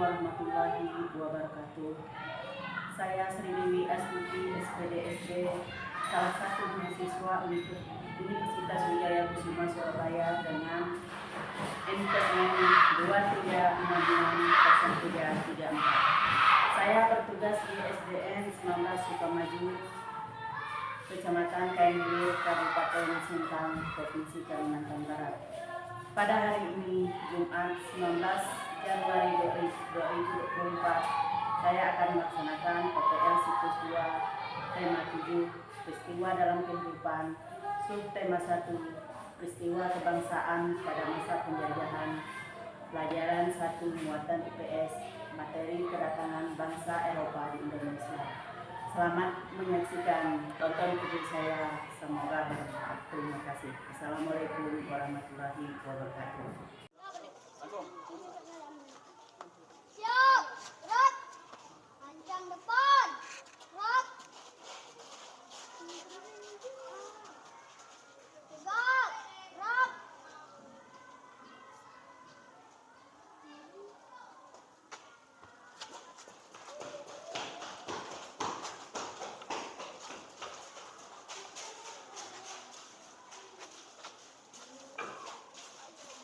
warahmatullahi wabarakatuh. Saya Sri Dewi Astuti, SPDSD, salah satu mahasiswa Universitas Wijaya Kusuma Surabaya dengan NPM 23660334. Saya bertugas di SDN 19 Sukamaju, Kecamatan Kaimlir, Kabupaten Sintang, Provinsi Kalimantan Barat. Pada hari ini, Jumat 19 Januari 2024, saya akan melaksanakan PPL Siklus 2, tema 7, peristiwa dalam kehidupan, subtema 1, peristiwa kebangsaan pada masa penjajahan, pelajaran 1, muatan IPS, materi kedatangan bangsa Eropa di Indonesia. Selamat menyaksikan, tonton video saya, semoga bermanfaat. Terima kasih. Assalamualaikum warahmatullahi wabarakatuh. Siap, gerak, panjang depan, gerak, tegak, gerak.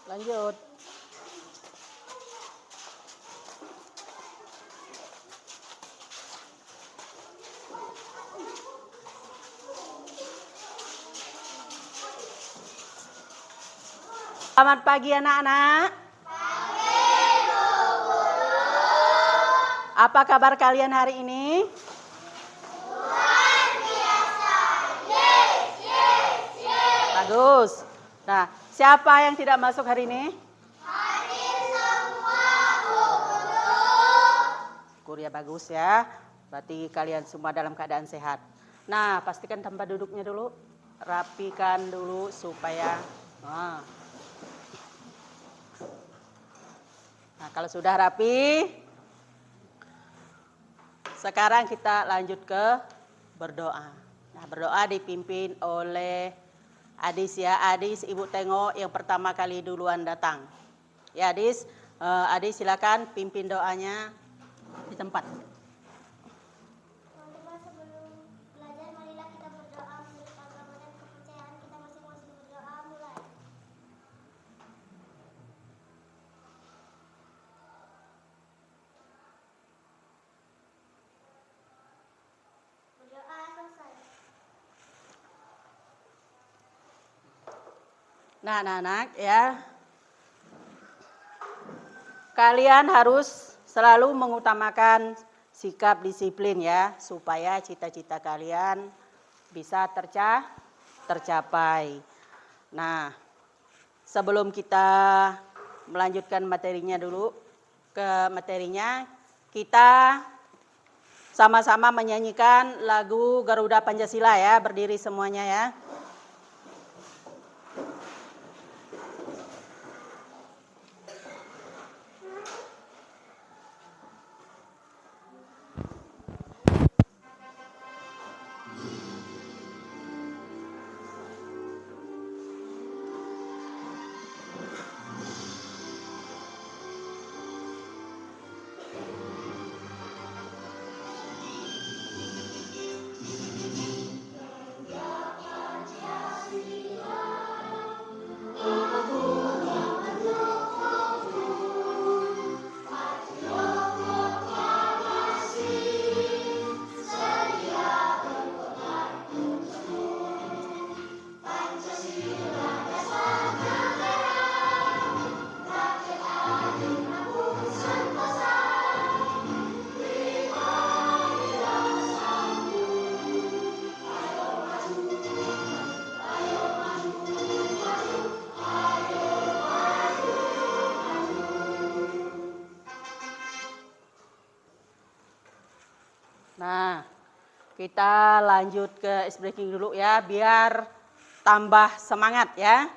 Lanjut. Selamat pagi anak-anak. Apa kabar kalian hari ini? Luar biasa, yes, yes, yes. Bagus. Nah, siapa yang tidak masuk hari ini? Hadir semua guru. Kuliah bagus ya. Berarti kalian semua dalam keadaan sehat. Nah, pastikan tempat duduknya dulu. Rapikan dulu supaya Nah, kalau sudah rapi, sekarang kita lanjut ke berdoa. Nah, berdoa dipimpin oleh Adis ya. Adis, Ibu tengok yang pertama kali duluan datang. Ya, Adis. Adis silakan pimpin doanya di tempat. Teman-teman, sebelum belajar marilah kita berdoa menurut agama dan kepercayaan kita masing-masing. Berdoa mulai. Berdoa selesai. Nah, anak-anak ya. Kalian harus selalu mengutamakan sikap disiplin ya, supaya cita-cita kalian bisa tercapai. Nah, sebelum kita melanjutkan materinya dulu, kita sama-sama menyanyikan lagu Garuda Pancasila ya, berdiri semuanya ya. Nah, kita lanjut ke ice breaking dulu ya, biar tambah semangat ya.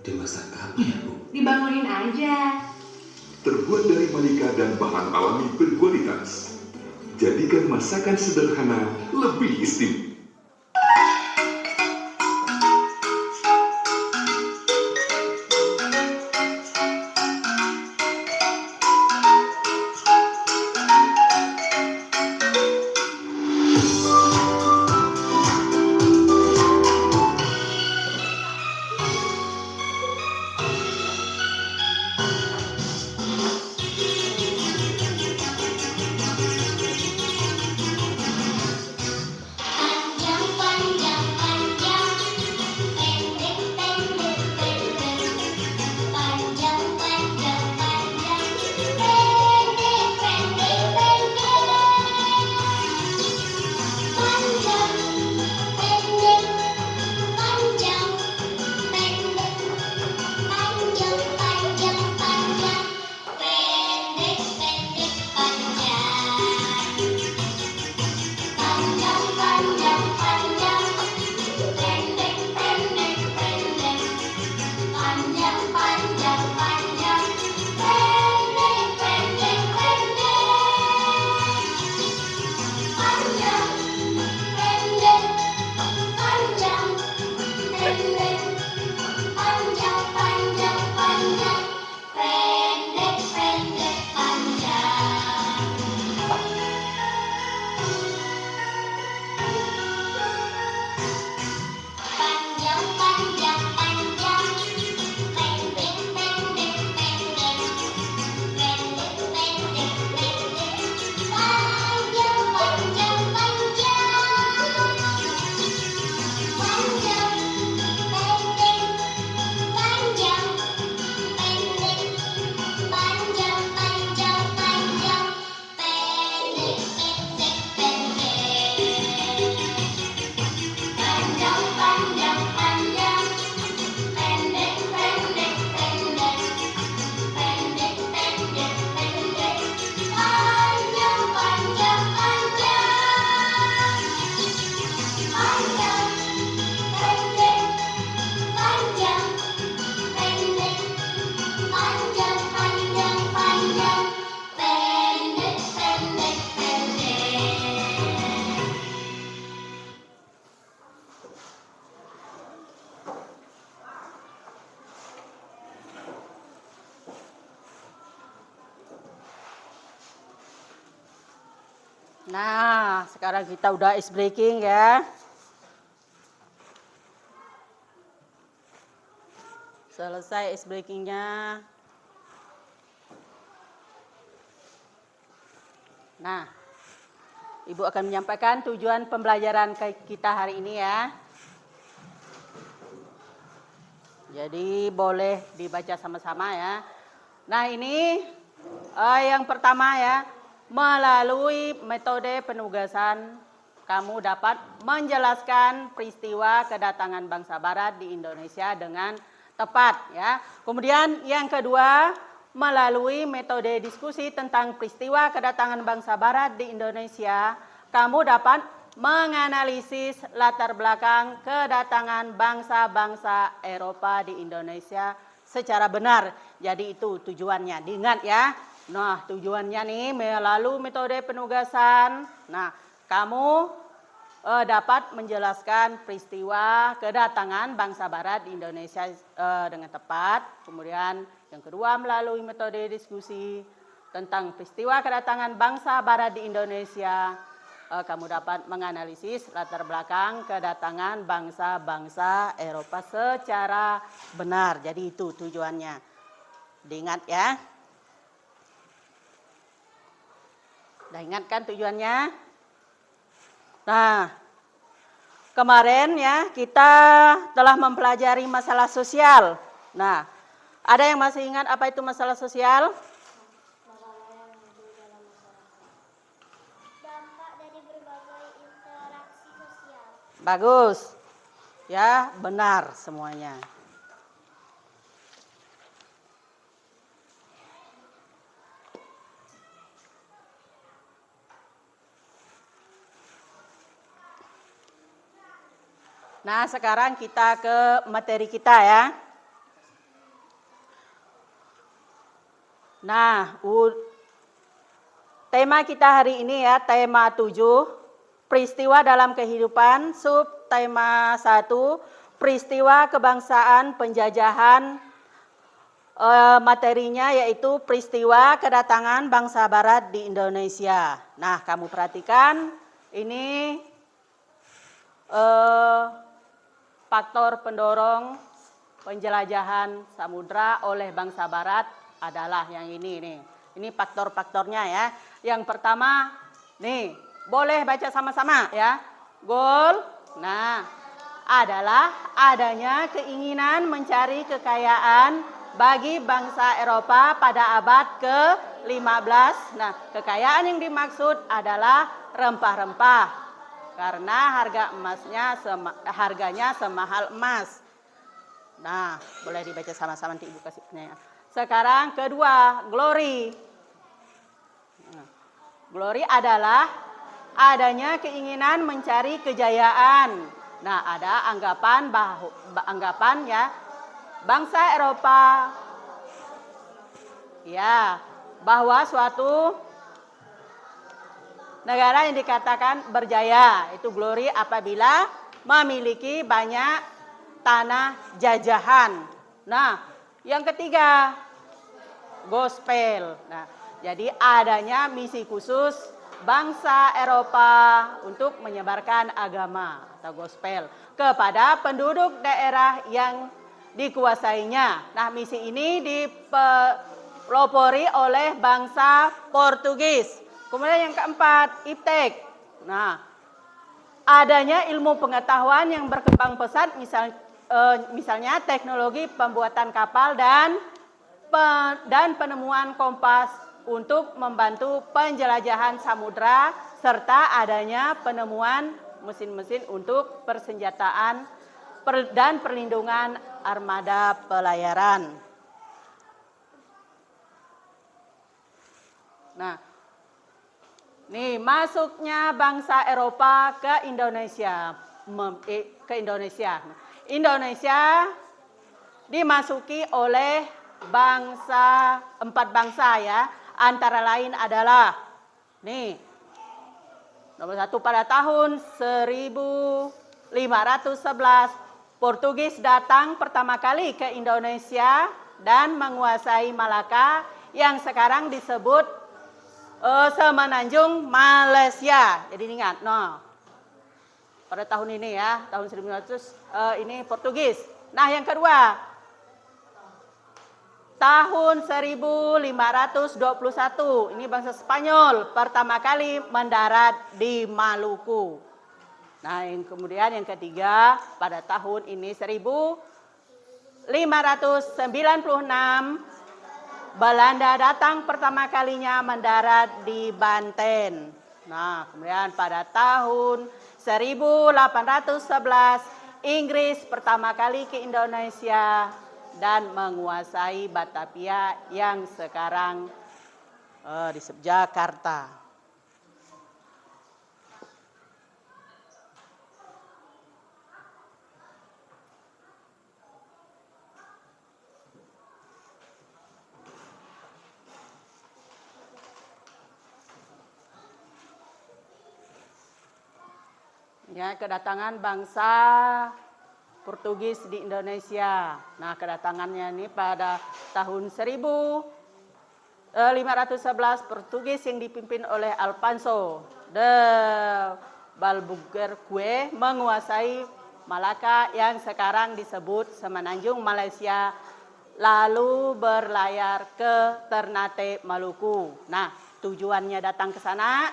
Dimasak apa ya, Bu? Dibangunin aja. Terbuat dari malika dan bahan alami berkualitas. Jadikan masakan sederhana lebih istimewa. Nah, sekarang kita udah ice breaking ya. Selesai ice breakingnya. Nah, Ibu akan menyampaikan tujuan pembelajaran kita hari ini ya. Jadi boleh dibaca sama-sama ya. Nah ini yang pertama ya, melalui metode penugasan kamu dapat menjelaskan peristiwa kedatangan bangsa Barat di Indonesia dengan tepat ya. Kemudian yang kedua, melalui metode diskusi tentang peristiwa kedatangan bangsa Barat di Indonesia, kamu dapat menganalisis latar belakang kedatangan bangsa-bangsa Eropa di Indonesia secara benar. Jadi itu tujuannya, diingat ya. Nah, tujuannya nih melalui metode penugasan. Nah, kamu dapat menjelaskan peristiwa kedatangan bangsa Barat di Indonesia dengan tepat. Kemudian yang kedua, melalui metode diskusi tentang peristiwa kedatangan bangsa Barat di Indonesia, kamu dapat menganalisis latar belakang kedatangan bangsa-bangsa Eropa secara benar. Jadi itu tujuannya. Diingat ya. Udah ingat kan tujuannya? Nah, kemarin ya kita telah mempelajari masalah sosial. Nah, ada yang masih ingat apa itu masalah sosial? Dampak dari berbagai interaksi sosial. Bagus. Ya, benar semuanya. Nah, sekarang kita ke materi kita ya. Nah, tema kita hari ini ya, tema 7, peristiwa dalam kehidupan, sub tema 1, peristiwa kebangsaan penjajahan, materinya yaitu peristiwa kedatangan bangsa barat di Indonesia. Nah, kamu perhatikan ini faktor pendorong penjelajahan samudra oleh bangsa barat adalah yang ini nih. Ini faktor-faktornya ya. Yang pertama, nih, boleh baca sama-sama ya. Goal, nah, adalah adanya keinginan mencari kekayaan bagi bangsa Eropa pada abad ke-15. Nah, kekayaan yang dimaksud adalah rempah-rempah. Karena harganya semahal emas. Nah, boleh dibaca sama-sama nanti Ibu kasih penanya. Sekarang kedua, glory. Glory adalah adanya keinginan mencari kejayaan. Nah, ada anggapan ya, bangsa Eropa ya, bahwa suatu negara yang dikatakan berjaya itu glory apabila memiliki banyak tanah jajahan. Nah, yang ketiga, gospel. Nah, jadi adanya misi khusus bangsa Eropa untuk menyebarkan agama atau gospel kepada penduduk daerah yang dikuasainya. Nah, misi ini dipelopori oleh bangsa Portugis. Kemudian yang keempat, iptek. Nah, adanya ilmu pengetahuan yang berkembang pesat, misalnya teknologi pembuatan kapal dan penemuan kompas untuk membantu penjelajahan samudra serta adanya penemuan mesin-mesin untuk persenjataan dan perlindungan armada pelayaran. Nah, nih masuknya bangsa Eropa ke Indonesia. Indonesia dimasuki oleh empat bangsa ya. Antara lain adalah nih, nomor 1 pada tahun 1511 Portugis datang pertama kali ke Indonesia dan menguasai Malaka yang sekarang disebut Semenanjung Malaysia. Jadi ingat, pada tahun ini ya, tahun 1500 ini Portugis. Nah, yang kedua, tahun 1521 ini bangsa Spanyol pertama kali mendarat di Maluku. Nah, kemudian yang ketiga pada tahun ini 1596 Belanda datang pertama kalinya mendarat di Banten. Nah, kemudian pada tahun 1811 Inggris pertama kali ke Indonesia dan menguasai Batavia yang sekarang disebut Jakarta. Ya, kedatangan bangsa Portugis di Indonesia. Nah, kedatangannya ini pada tahun 1511 Portugis yang dipimpin oleh Alfonso de Albuquerque menguasai Malaka yang sekarang disebut Semenanjung Malaysia, lalu berlayar ke Ternate, Maluku. Nah, tujuannya datang ke sana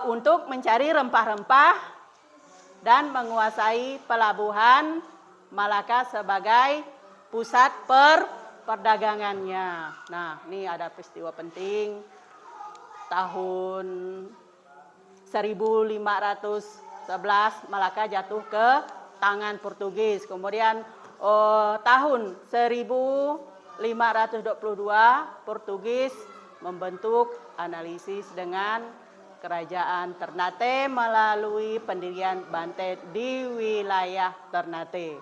untuk mencari rempah-rempah dan menguasai pelabuhan Malaka sebagai pusat perdagangannya. Nah, ini ada peristiwa penting tahun 1511 Malaka jatuh ke tangan Portugis. Kemudian tahun 1522 Portugis membentuk analisis dengan Kerajaan Ternate melalui pendirian Banten di wilayah Ternate.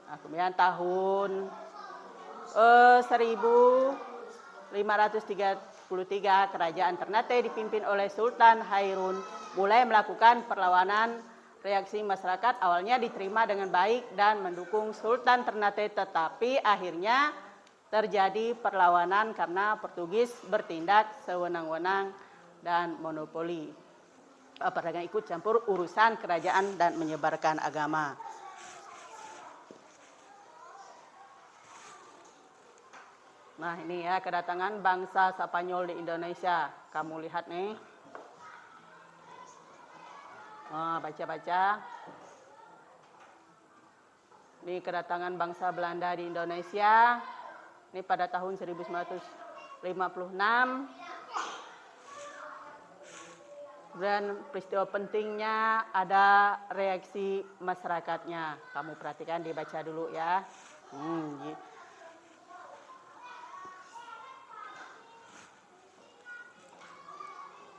Nah, kemudian tahun Kerajaan Ternate dipimpin oleh Sultan Hairun mulai melakukan perlawanan. Reaksi masyarakat awalnya diterima dengan baik dan mendukung Sultan Ternate, tetapi akhirnya terjadi perlawanan karena Portugis bertindak sewenang-wenang dan monopoli. Pedagang ikut campur urusan kerajaan dan menyebarkan agama. Nah ini ya kedatangan bangsa Spanyol di Indonesia. Kamu lihat nih. Baca-baca. Ini kedatangan bangsa Belanda di Indonesia. Ini pada tahun 1956. Dan peristiwa pentingnya ada reaksi masyarakatnya. Kamu perhatikan, dibaca dulu ya.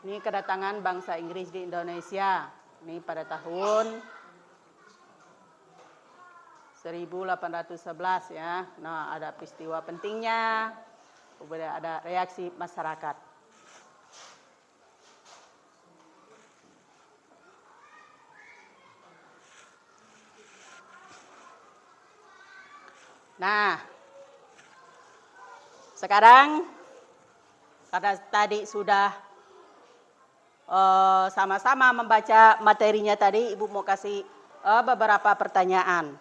Ini kedatangan bangsa Inggris di Indonesia. Ini pada tahun 1811 ya. Nah, ada peristiwa pentingnya. Kemudian ada reaksi masyarakat. Nah, sekarang karena tadi sudah sama-sama membaca materinya tadi, Ibu mau kasih beberapa pertanyaan.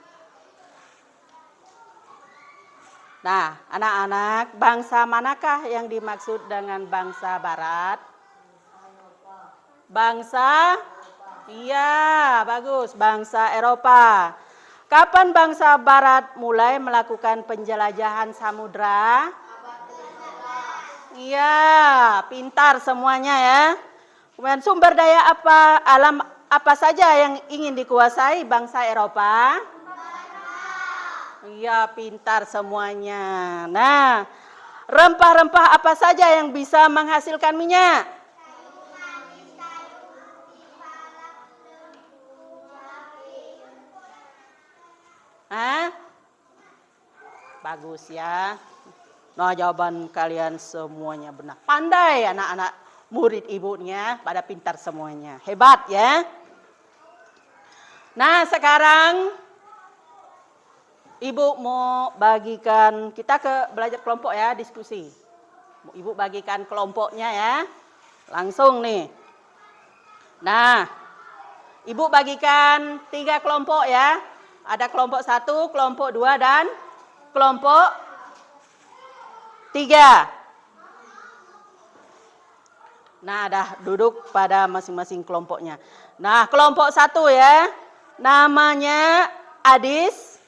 Nah, anak-anak, bangsa manakah yang dimaksud dengan bangsa Barat? Bangsa? Iya, bagus, bangsa Eropa. Kapan bangsa Barat mulai melakukan penjelajahan samudra? Iya, pintar semuanya ya. Kemudian sumber daya alam apa saja yang ingin dikuasai bangsa Eropa? Iya, pintar semuanya. Nah, rempah-rempah apa saja yang bisa menghasilkan minyak? Bagus ya. Nah, jawaban kalian semuanya benar. Pandai anak-anak murid ibunya, pada pintar semuanya. Hebat ya. Nah, sekarang Ibu mau bagikan, kita ke belajar kelompok ya, diskusi. Ibu bagikan kelompoknya ya. Langsung nih. Nah, Ibu bagikan 3 kelompok ya. Ada kelompok 1, kelompok 2, dan kelompok 3. Nah, dah duduk pada masing-masing kelompoknya. Nah, kelompok 1 ya. Namanya Adis,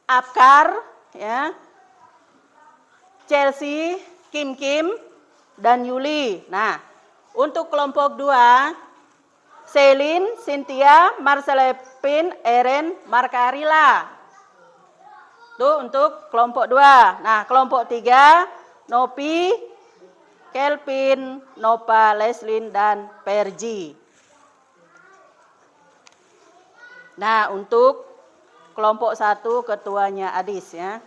Abkar, ya, Chelsea, Kim, dan Yuli. Nah, untuk kelompok 2, Celine, Cynthia, Marcelepin, Eren, Markarila. Itu untuk kelompok 2. Nah, kelompok 3, Nopi, Kelvin, Nova, Leslin, dan Perji. Nah, untuk kelompok 1 ketuanya Adis ya.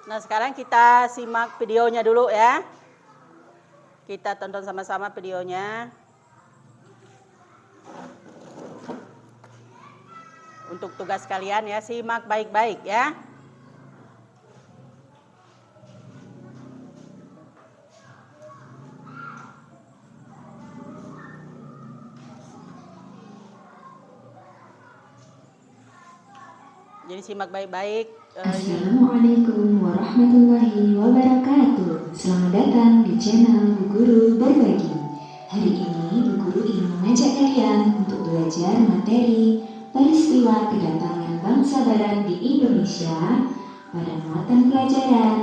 Nah, sekarang kita simak videonya dulu ya. Kita tonton sama-sama videonya. Untuk tugas kalian ya, simak baik-baik ya. Jadi simak baik-baik. Assalamualaikum warahmatullahi wabarakatuh. Selamat datang di channel Bu Guru Berbagi. Hari ini Bu Guru ingin mengajak kalian untuk belajar materi peristiwa kedatangan bangsa Barat di Indonesia pada muatan pelajaran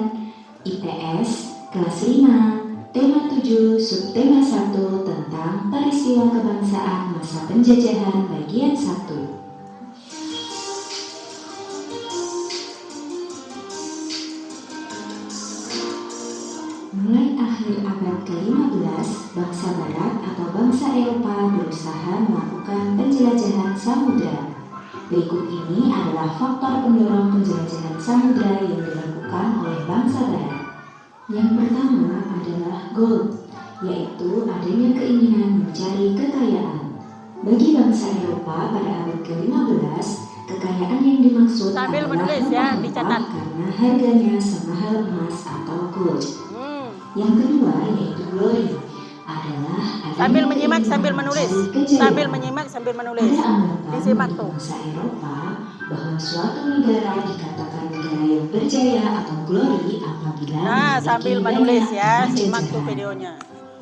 IPS kelas 5, tema 7, subtema 1 tentang peristiwa kebangsaan masa penjajahan bagian 1. Mulai akhir abad ke-15, bangsa Barat atau bangsa Eropa berusaha melakukan penjelajahan samudra. Berikut ini adalah faktor pendorong penjelajahan samudra yang dilakukan oleh bangsa Barat. Yang pertama adalah gold, yaitu adanya keinginan mencari kekayaan. Bagi bangsa Eropa pada abad ke-15, kekayaan yang dimaksud Sambil adalah menulis ya, rempah-rempah dicatat. karena harganya semahal emas atau gold. Yang kedua yaitu glory, adalah adanya Sambil menyimak keinginan sambil menulis. mencari kejayaan. Sambil menyimak sambil menulis. Ada anggapan Disimak bagi tuh. bangsa Eropa bahwa suatu negara dikatakan negara yang berjaya atau glory apabila Nah, memiliki sambil banyak menulis ya, tanah simak tuh jajahan. videonya.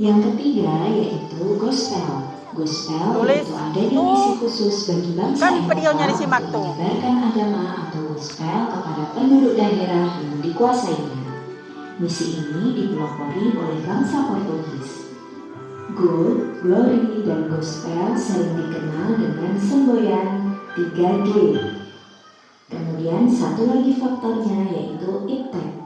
Yang ketiga yaitu gospel. Gospel Tulis. yaitu adanya misi khusus bagi bangsa Kan Eropa videonya disimak untuk tuh. menyebarkan agama atau gospel kepada penduduk daerah yang dikuasainya. Misi ini dipelopori oleh bangsa Portugis. Gold, glory, dan gospel sering dikenal dengan semboyan 3G. Kemudian satu lagi faktornya yaitu iptek.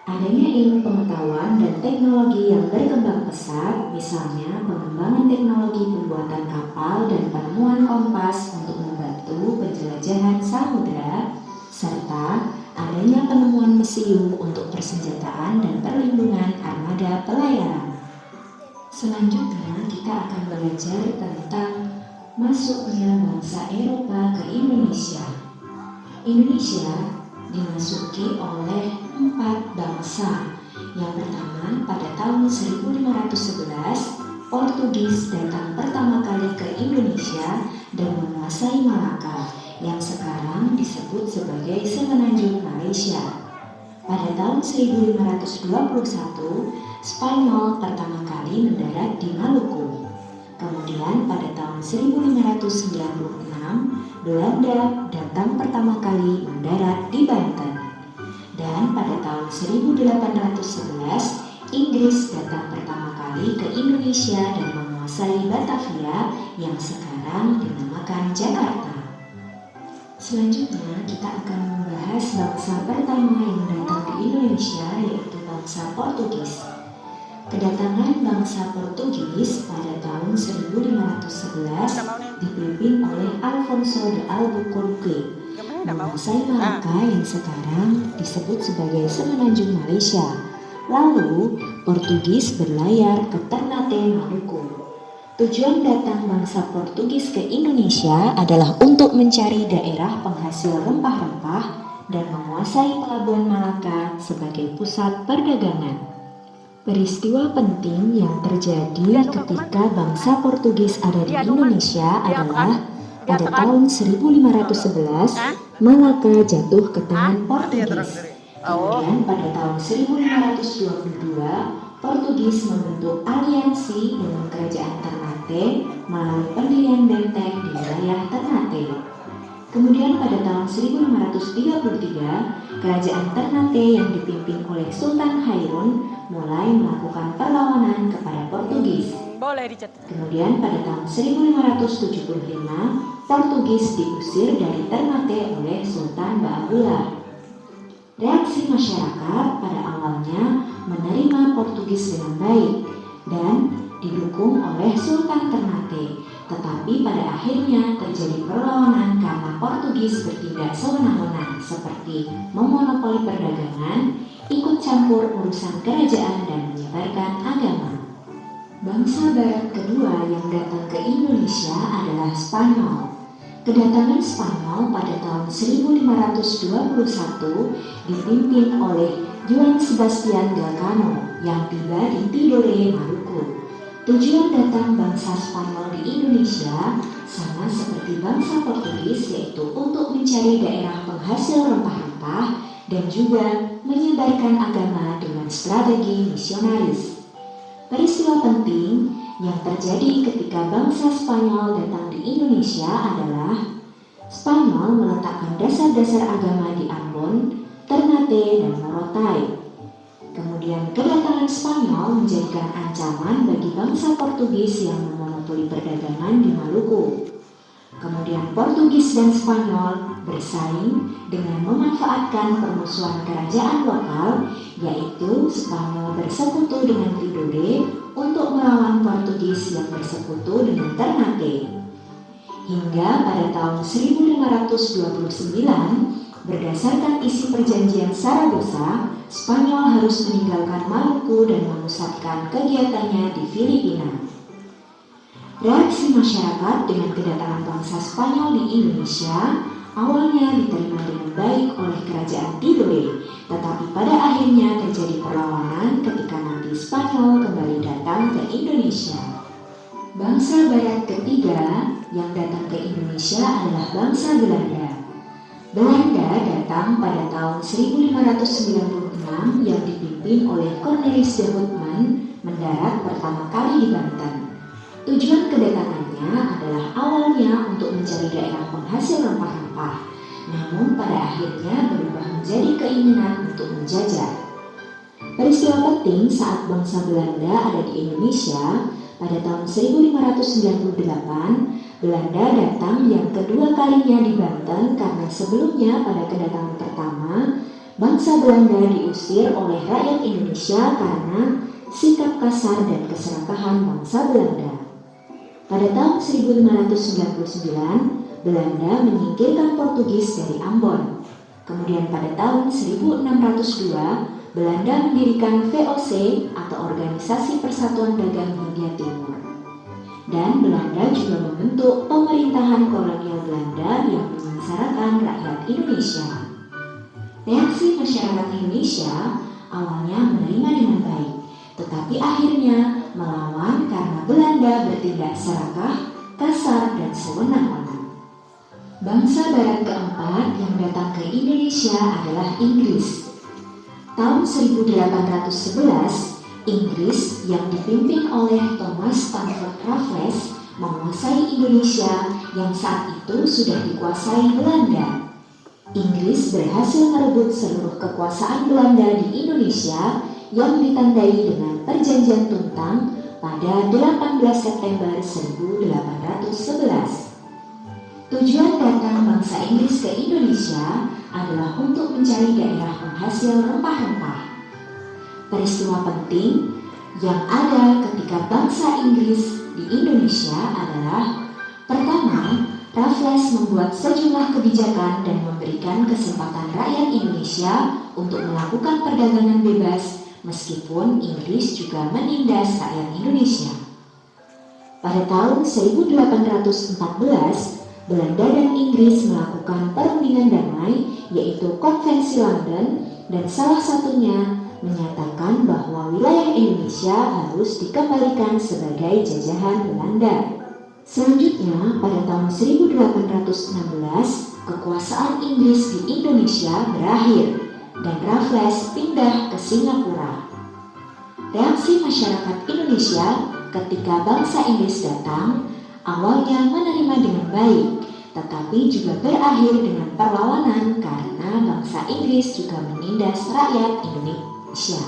Adanya ilmu pengetahuan dan teknologi yang berkembang pesat, misalnya pengembangan teknologi pembuatan kapal dan penemuan kompas untuk membantu penjelajahan samudra, serta adanya penemuan mesiu untuk persenjataan dan perlindungan armada pelayaran. Selanjutnya kita akan belajar tentang masuknya bangsa Eropa ke Indonesia. Indonesia dimasuki oleh 4 bangsa. Yang pertama, pada tahun 1511, Portugis datang pertama kali ke Indonesia dan menguasai Malaka, yang sekarang disebut sebagai Semenanjung Malaysia. Pada tahun 1521, Spanyol pertama kali mendarat di Maluku. Kemudian pada tahun 1596, Belanda datang pertama kali mendarat di Banten. Dan pada tahun 1811, Inggris datang pertama kali ke Indonesia dan menguasai Batavia yang sekarang dinamakan Jakarta. Selanjutnya kita akan membahas bangsa pertama yang datang ke Indonesia yaitu bangsa Portugis. Kedatangan bangsa Portugis pada tahun 1511 dipimpin oleh Alfonso de Albuquerque menguasai Malaka yang sekarang disebut sebagai Semenanjung Malaysia. Lalu Portugis berlayar ke Ternate, Maluku. Tujuan datang bangsa Portugis ke Indonesia adalah untuk mencari daerah penghasil rempah-rempah dan menguasai pelabuhan Malaka sebagai pusat perdagangan. Peristiwa penting yang terjadi ketika bangsa Portugis ada di Indonesia adalah pada tahun 1511 Malaka jatuh ke tangan Portugis. Kemudian pada tahun 1522 Portugis membentuk aliansi dengan kerajaan Ternate melalui pendirian benteng di wilayah Ternate. Kemudian pada tahun 1533 kerajaan Ternate yang dipimpin oleh Sultan Hairun mulai melakukan perlawanan kepada Portugis. Boleh dicatat. Kemudian pada tahun 1575 Portugis diusir dari Ternate oleh Sultan Baabullah. Reaksi masyarakat pada awalnya menerima Portugis dengan baik dan didukung oleh Sultan Ternate. Tetapi pada akhirnya terjadi perlawanan karena Portugis bertindak sewenang-wenang seperti memonopoli perdagangan, ikut campur urusan kerajaan dan menyebarkan agama. Bangsa Barat kedua yang datang ke Indonesia adalah Spanyol. Kedatangan Spanyol pada tahun 1521 dipimpin oleh Juan Sebastian Elcano yang tiba di Tidore, Maluku. Tujuan datang bangsa Spanyol di Indonesia sama seperti bangsa Portugis, yaitu untuk mencari daerah penghasil rempah-rempah dan juga menyebarkan agama dengan strategi misionaris. Peristiwa penting yang terjadi ketika bangsa Spanyol datang di Indonesia adalah Spanyol meletakkan dasar-dasar agama di Ambon, Ternate, dan Morotai. Kemudian kedatangan Spanyol menjadikan ancaman bagi bangsa Portugis yang memonopoli perdagangan di Maluku. Kemudian Portugis dan Spanyol bersaing dengan memanfaatkan permusuhan kerajaan lokal, yaitu Spanyol bersekutu dengan Tidore untuk melawan Portugis yang bersekutu dengan Ternate. Hingga pada tahun 1529, berdasarkan isi perjanjian Saragossa, Spanyol harus meninggalkan Maluku dan memusatkan kegiatannya di Filipina. Reaksi masyarakat dengan kedatangan bangsa Spanyol di Indonesia awalnya diterima dengan baik oleh kerajaan Tidore, tetapi pada akhirnya terjadi perlawanan ketika nanti Spanyol kembali datang ke Indonesia. Bangsa Barat ketiga yang datang ke Indonesia adalah bangsa Belanda. Belanda datang pada tahun 1596 yang dipimpin oleh Cornelis de Houtman mendarat pertama kali di Banten. Tujuan kedatangannya adalah awalnya untuk mencari daerah penghasil rempah-rempah, namun pada akhirnya berubah menjadi keinginan untuk menjajah. Peristiwa penting saat bangsa Belanda ada di Indonesia pada tahun 1598, Belanda datang yang kedua kalinya di Banten karena sebelumnya pada kedatangan pertama, bangsa Belanda diusir oleh rakyat Indonesia karena sikap kasar dan keserakahan bangsa Belanda. Pada tahun 1599, Belanda menyingkirkan Portugis dari Ambon. Kemudian pada tahun 1602, Belanda mendirikan VOC atau Organisasi Persatuan Dagang Hindia Timur. Dan Belanda juga membentuk pemerintahan kolonial Belanda yang menyengsarakan rakyat Indonesia. Reaksi masyarakat Indonesia awalnya menerima dengan baik, tetapi akhirnya melawan karena Belanda bertindak serakah, kasar, dan sewenang-wenang. Bangsa Barat keempat yang datang ke Indonesia adalah Inggris. Tahun 1811, Inggris yang dipimpin oleh Thomas Stamford Raffles menguasai Indonesia yang saat itu sudah dikuasai Belanda. Inggris berhasil merebut seluruh kekuasaan Belanda di Indonesia yang ditandai dengan Perjanjian Tuntang pada 18 September 1811. Tujuan datang bangsa Inggris ke Indonesia adalah untuk mencari daerah penghasil rempah-rempah. Peristiwa penting yang ada ketika bangsa Inggris di Indonesia adalah: pertama, Raffles membuat sejumlah kebijakan dan memberikan kesempatan rakyat Indonesia untuk melakukan perdagangan bebas, meskipun Inggris juga menindas rakyat Indonesia. Pada tahun 1814, Belanda dan Inggris melakukan perundingan damai, yaitu Konvensi London, dan salah satunya menyatakan bahwa wilayah Indonesia harus dikembalikan sebagai jajahan Belanda. Selanjutnya, pada tahun 1816, kekuasaan Inggris di Indonesia berakhir dan Raffles pindah ke Singapura. Reaksi masyarakat Indonesia ketika bangsa Inggris datang awalnya menerima dengan baik, tetapi juga berakhir dengan perlawanan karena bangsa Inggris juga menindas rakyat Indonesia.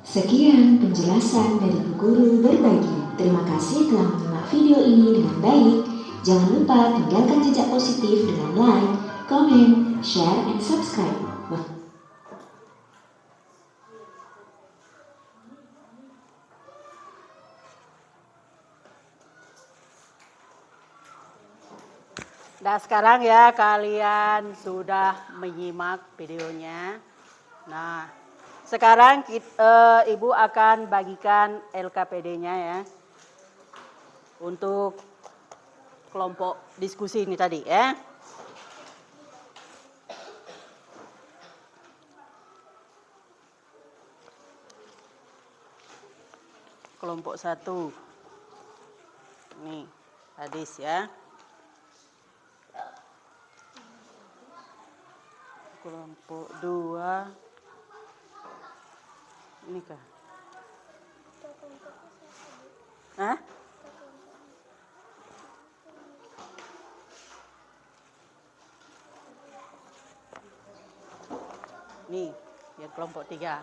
Sekian penjelasan dari Bu Guru Berbagi. Terima kasih telah menyimak video ini dengan baik. Jangan lupa tinggalkan jejak positif dengan like, comment, share, and subscribe. Nah sekarang ya kalian sudah menyimak videonya. Nah sekarang Ibu akan bagikan LKPD-nya ya. Untuk kelompok diskusi ini tadi ya. Kelompok 1. Nih hadis ya. kelompok 2. Ini kah? Hah? Nih, yang kelompok 3.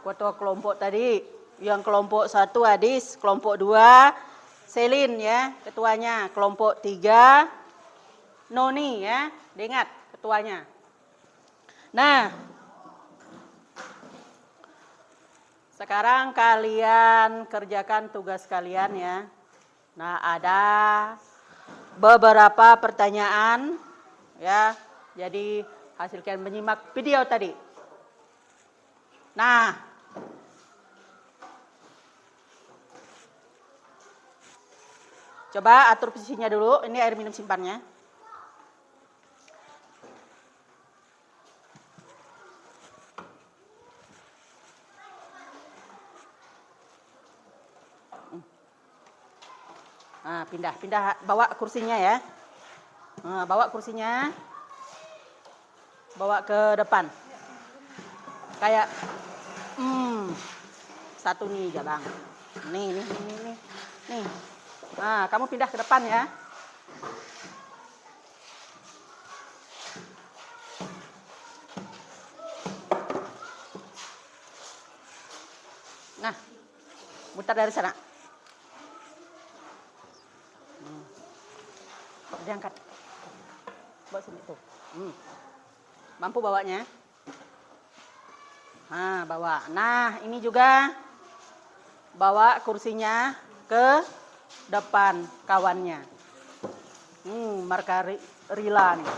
Ketua kelompok tadi, yang kelompok 1 Adis, kelompok 2 Selin ya, ketuanya. Kelompok 3 Noni ya, diingat ketuanya. Nah, sekarang kalian kerjakan tugas kalian ya. Nah, ada beberapa pertanyaan ya. Jadi hasil kalian menyimak video tadi. Nah, coba atur posisinya dulu. Ini air minum simpannya. Nah, pindah, bawa kursinya ya. Nah, bawa kursinya. Bawa ke depan. Kayak satu nih Jabang. Nih. Nah, kamu pindah ke depan ya. Nah, mutar dari sana. Diangkat. Bawa sini tuh. Mampu bawanya? Nah, bawa. Nah, ini juga bawa kursinya ke depan kawannya. Marka Rila nih.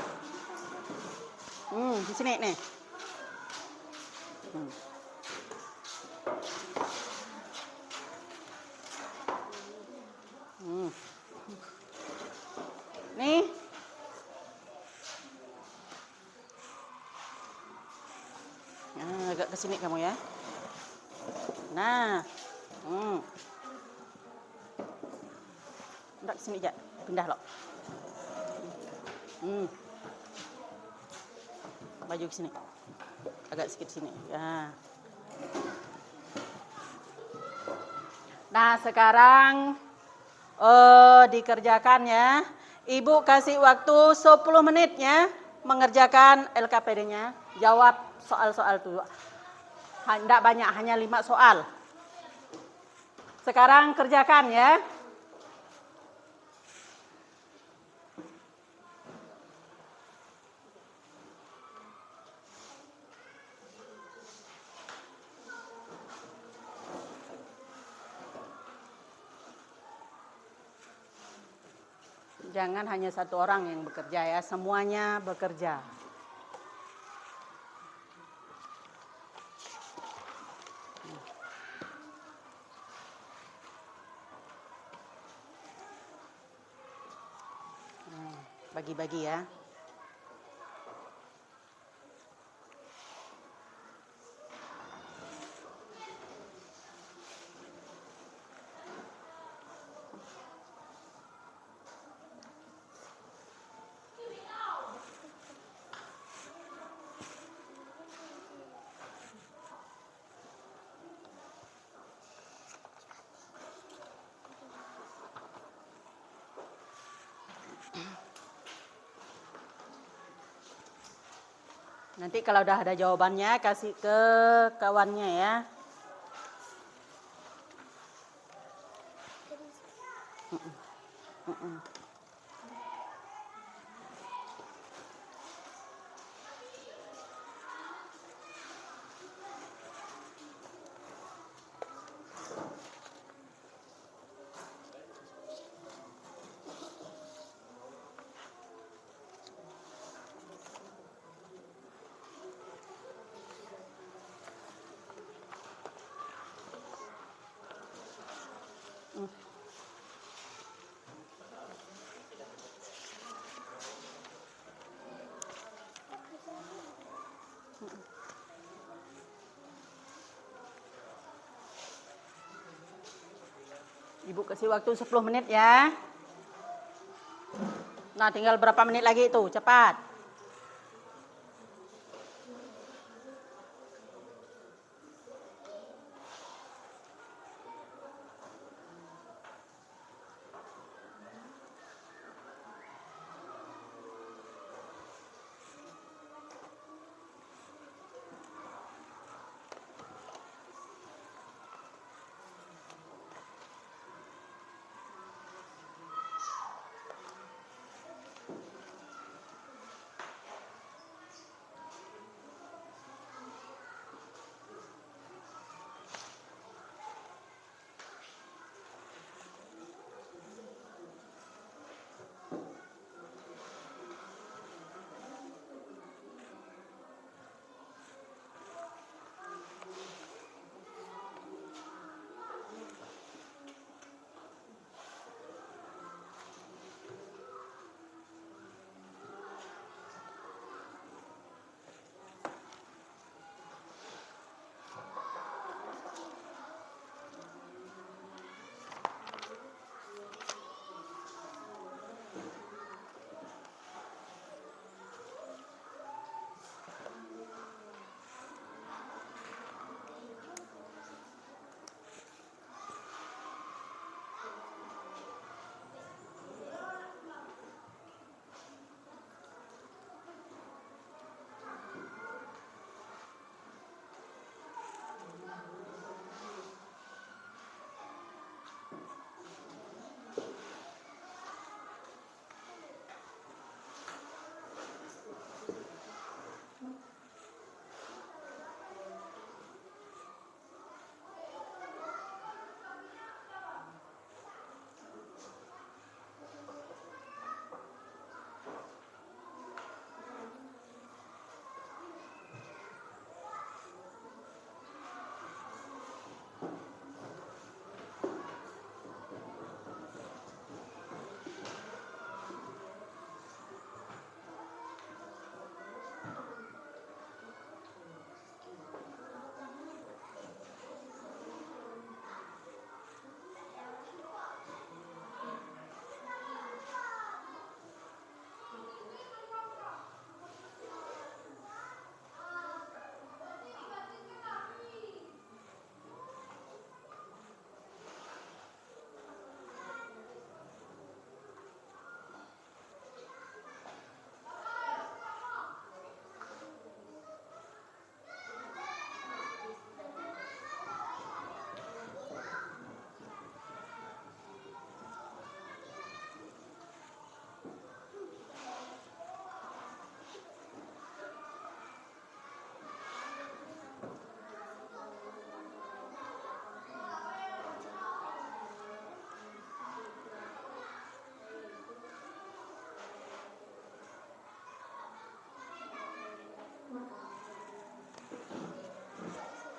Di sini nih. Nih. Nah, agak ke sini kamu ya. Nah. Enggak sini aja. Pindah loh. Maju ke sini. Agak sedikit sini. Ya. Nah, sekarang dikerjakan ya. Ibu kasih waktu 10 menit ya mengerjakan LKPD-nya. Jawab soal-soal itu. Tidak banyak, hanya 5 soal. Sekarang kerjakan ya. Jangan hanya satu orang yang bekerja ya, semuanya bekerja. Bagi-bagi ya. Nanti kalau udah ada jawabannya kasih ke kawannya ya. Ibu kasih waktu 10 menit ya. Nah, tinggal berapa menit lagi tuh? Cepat.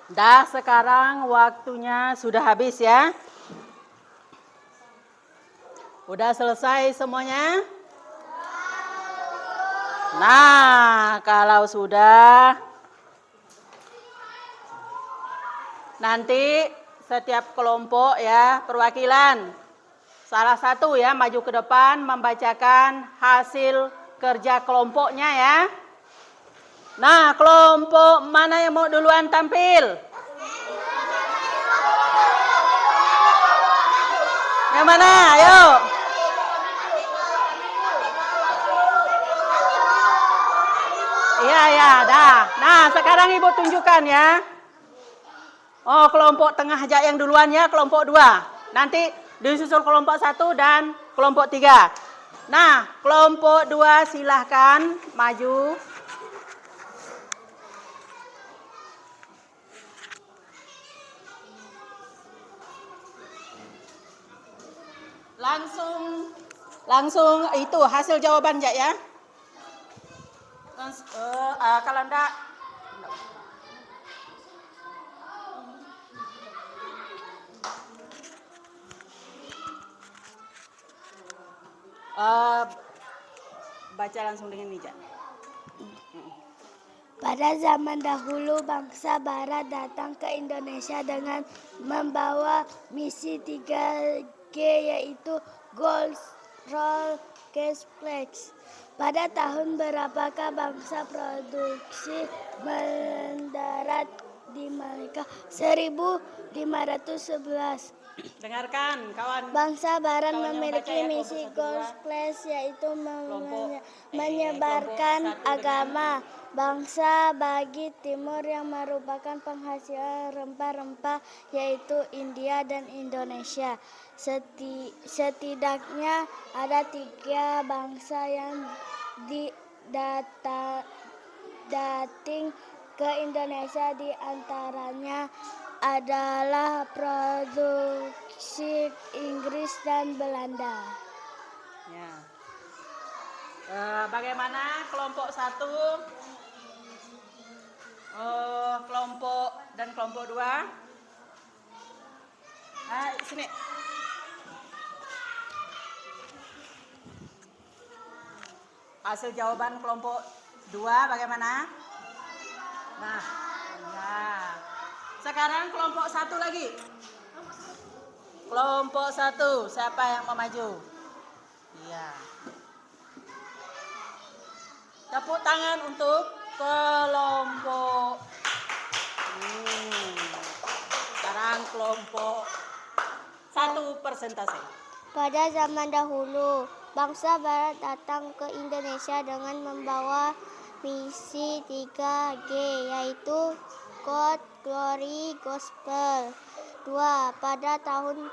Dah, sekarang waktunya sudah habis ya. Udah selesai semuanya? Nah, kalau sudah, nanti setiap kelompok ya, perwakilan salah satu ya maju ke depan membacakan hasil kerja kelompoknya ya. Nah, kelompok mana yang mau duluan tampil? Yang mana? Ayo. Iya, ya, dah. Nah, sekarang Ibu tunjukkan ya. Oh, kelompok tengah aja yang duluan ya, kelompok 2. Nanti disusul kelompok 1 dan kelompok 3. Nah, kelompok 2 silahkan maju. Langsung itu hasil jawaban ya. Kalau enggak baca langsung dengan Nija. Pada zaman dahulu bangsa Barat datang ke Indonesia dengan membawa misi 3G yaitu gold, roll, Flex. Pada tahun berapakah bangsa produksi mendarat di Malika? 1511. Dengarkan kawan. Bangsa Barat Kawan yang memiliki baca ya, misi kelompok 1, 2. Flex yaitu Kelompok- menyebarkan kelompok 1 agama. Bangsa bagi Timur yang merupakan penghasil rempah-rempah yaitu India dan Indonesia. Setidaknya ada 3 bangsa yang dating ke Indonesia, di antaranya adalah produksi Inggris dan Belanda. Ya. Bagaimana kelompok 1, kelompok dan kelompok 2? Sini. Hasil jawaban kelompok 2 bagaimana? Nah. Sekarang kelompok 1 lagi. Kelompok 1, siapa yang mau maju? Iya. Tepuk tangan untuk kelompok. Sekarang kelompok 1 persentase. Pada zaman dahulu, bangsa Barat datang ke Indonesia dengan membawa misi 3G, yaitu God, Glory, Gospel. 2. Pada tahun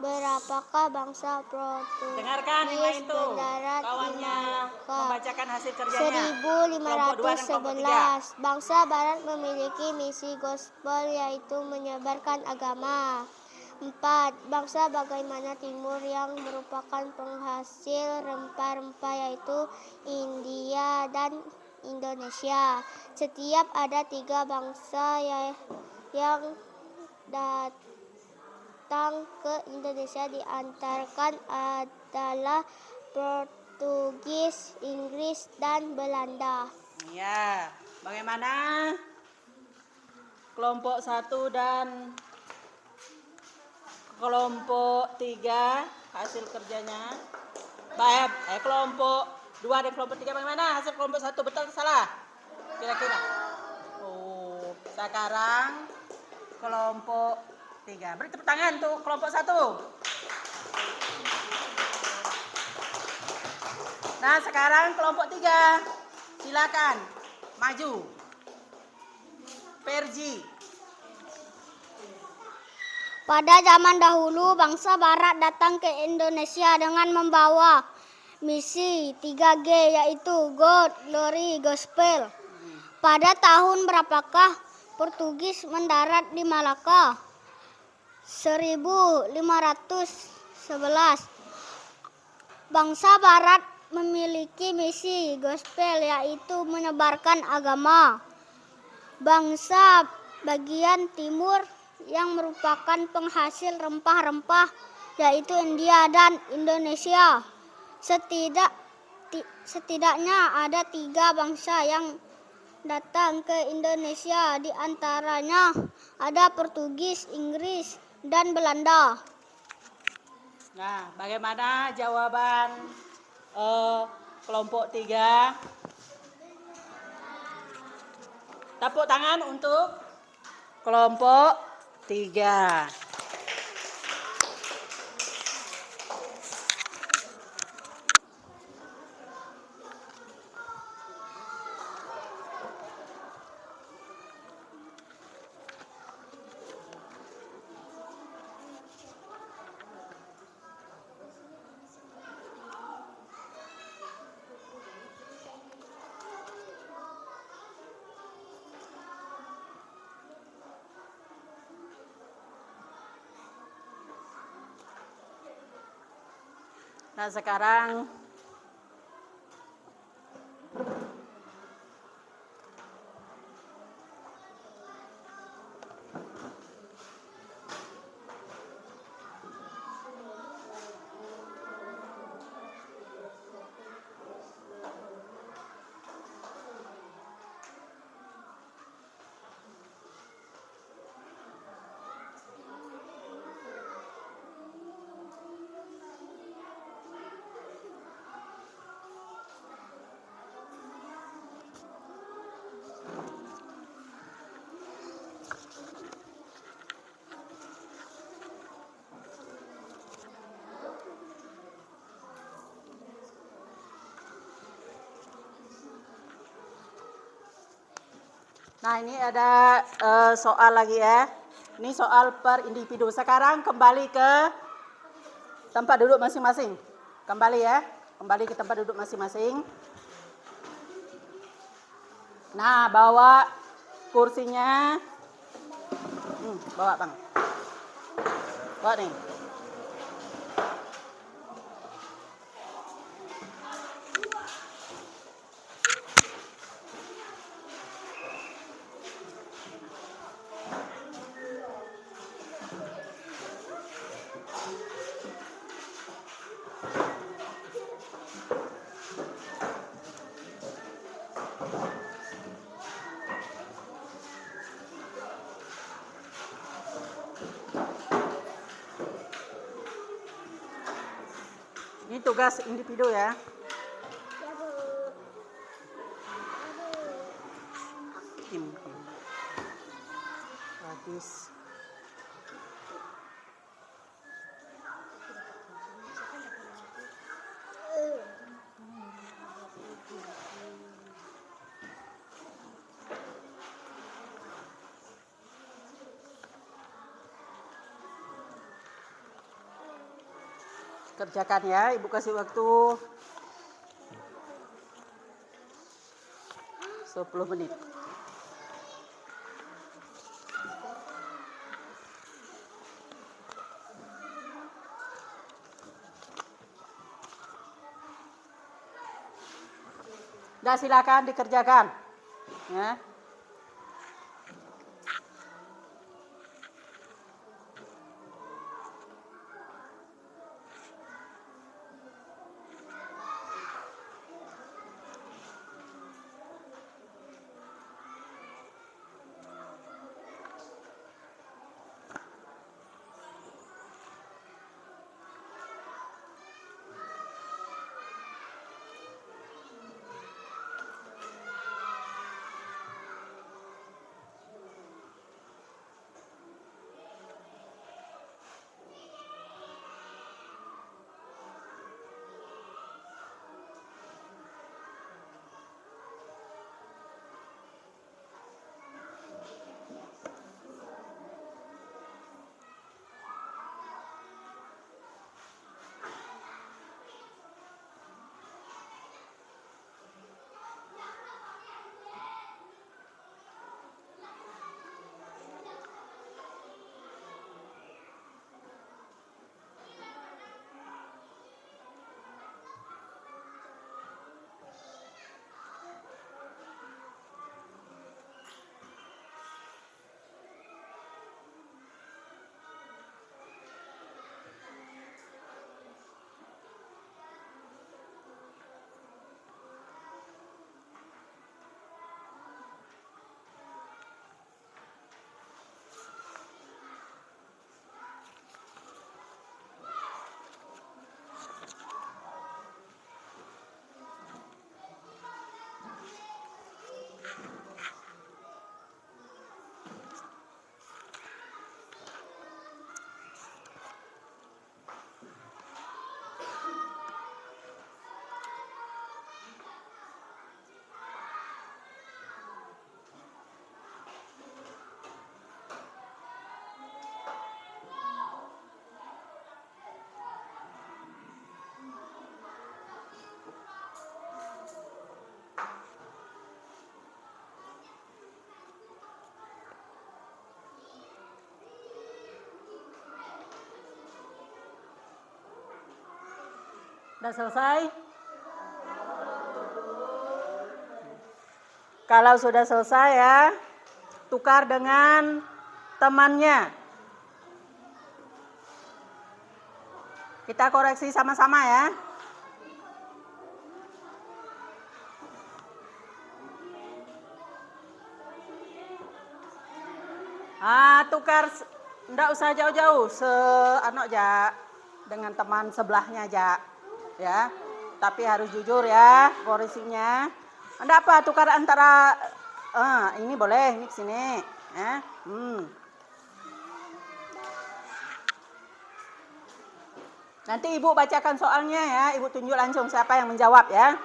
berapakah bangsa Portugis Dengarkan yang lain tuh. mendarat di Kawannya Malaka? membacakan hasil kerjanya. 1511. Bangsa Barat memiliki misi gospel yaitu menyebarkan agama. 4. Bangsa bagaimana Timur yang merupakan penghasil rempah-rempah yaitu India dan Indonesia. Setiap ada 3 bangsa yang datang ke Indonesia, diantarkan adalah Portugis, Inggris, dan Belanda. Ya, bagaimana kelompok 1 dan kelompok 3 hasil kerjanya? Baik, kelompok 2 dan kelompok 3 bagaimana hasil kelompok 1, betul atau salah? Kira-kira. Sekarang kelompok 3. Beri tepuk tangan untuk kelompok 1. Nah, sekarang kelompok 3. Silakan maju. Perji. Pada zaman dahulu, bangsa Barat datang ke Indonesia dengan membawa misi 3G, yaitu God, Glory, Gospel. Pada tahun berapakah Portugis mendarat di Malaka? 1511. Bangsa Barat memiliki misi gospel yaitu menyebarkan agama. Bangsa bagian Timur yang merupakan penghasil rempah-rempah yaitu India dan Indonesia. Setidaknya ada 3 bangsa yang datang ke Indonesia, di antaranya ada Portugis, Inggris, dan Belanda. Nah, bagaimana jawaban kelompok 3? Tepuk tangan untuk kelompok 3. Nah, sekarang Nah, ini ada soal lagi ya. Ini soal per individu. Sekarang kembali ke tempat duduk masing-masing. Kembali ya. Kembali ke tempat duduk masing-masing. Nah, bawa kursinya. Bawa Bang. Bawa nih. Ini tugas individu ya. Tim. Bagus. Kerjakan ya, Ibu kasih waktu 10 menit. Udah silakan dikerjakan. Ya. Udah selesai? Kalau sudah selesai ya, tukar dengan temannya. Kita koreksi sama-sama ya. Tukar, enggak usah jauh-jauh, aja dengan teman sebelahnya aja. Ya, tapi harus jujur ya koreksinya. Enggak apa, tukar antara ini boleh, ini kesini. Ya. Nanti Ibu bacakan soalnya ya, Ibu tunjuk langsung siapa yang menjawab ya.